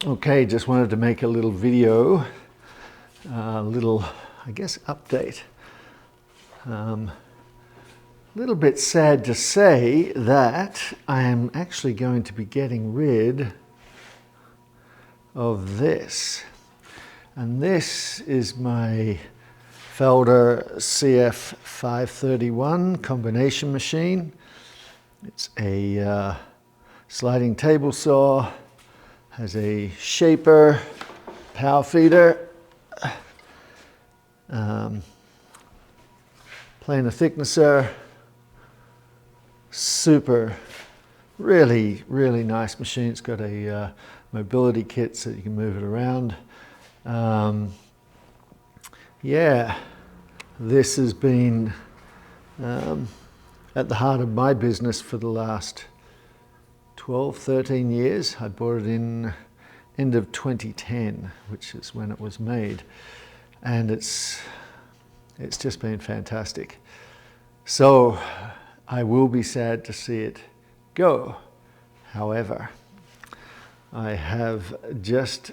Okay, just wanted to make a little video, little, I guess, update. A little bit sad to say that I am actually going to be getting rid of this. And this is my Felder CF531 combination machine. It's a sliding table saw, has a shaper, power feeder, planer thicknesser, super, really nice machine. It's got a mobility kit so you can move it around. Yeah, this has been at the heart of my business for the last 12, 13 years. I bought it in end of 2010, which is when it was made. And it's just been fantastic. So I will be sad to see it go. However, I have just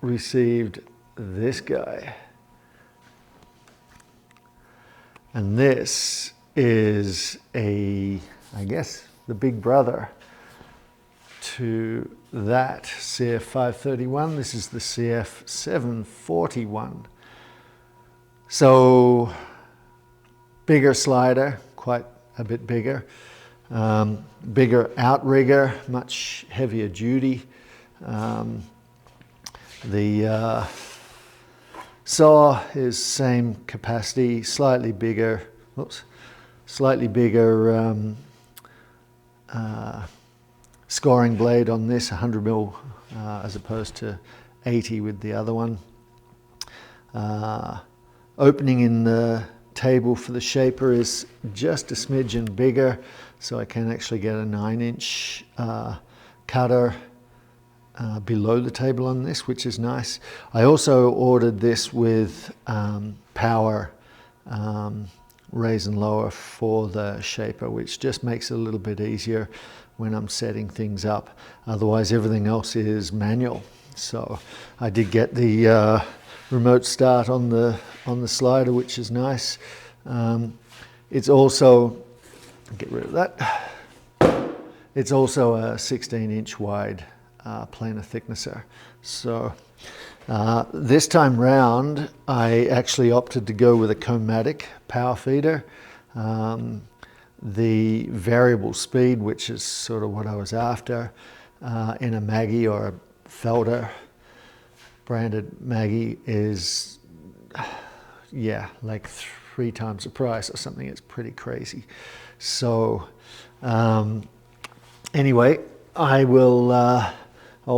received this guy. And this is I guess, the big brother to that CF531. This is the CF741. So bigger slider, quite a bit bigger. Bigger outrigger, much heavier duty. The saw is same capacity, slightly bigger. Oops, slightly bigger scoring blade on this, 100 mil as opposed to 80 with the other one. Opening in the table for the shaper is just a smidgen bigger, so I can actually get a 9-inch cutter below the table on this, which is nice. I also ordered this with power raise and lower for the shaper, which just makes it a little bit easier when I'm setting things up. Otherwise, everything else is manual. So I did get the remote start on the slider, which is nice. It's also, get rid of that. It's also a 16-inch wide planer thicknesser. So this time round, I actually opted to go with a chromatic power feeder. The variable speed, which is sort of what I was after, in a Maggie or a Felder branded Maggie is, yeah, like 3 times the price or something. It's pretty crazy. So anyway, I'll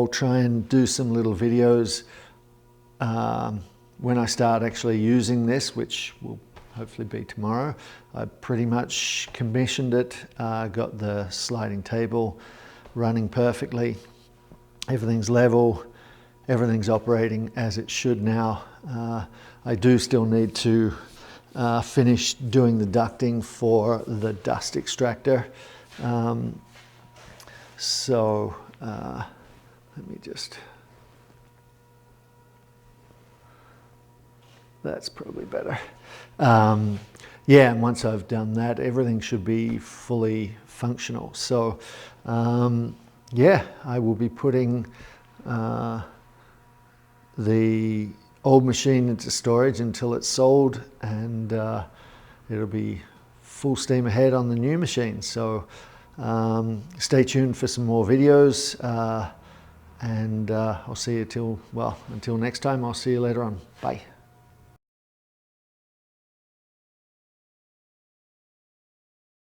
try and do some little videos when I start actually using this, which will hopefully be tomorrow. I pretty much commissioned it, got the sliding table running perfectly. Everything's level, everything's operating as it should now. I do still need to finish doing the ducting for the dust extractor. So let me just, that's probably better. Yeah, and once I've done that, everything should be fully functional. So yeah, I will be putting the old machine into storage until it's sold, and it'll be full steam ahead on the new machine. So stay tuned for some more videos, and I'll see you until next time. I'll see you later on. Bye.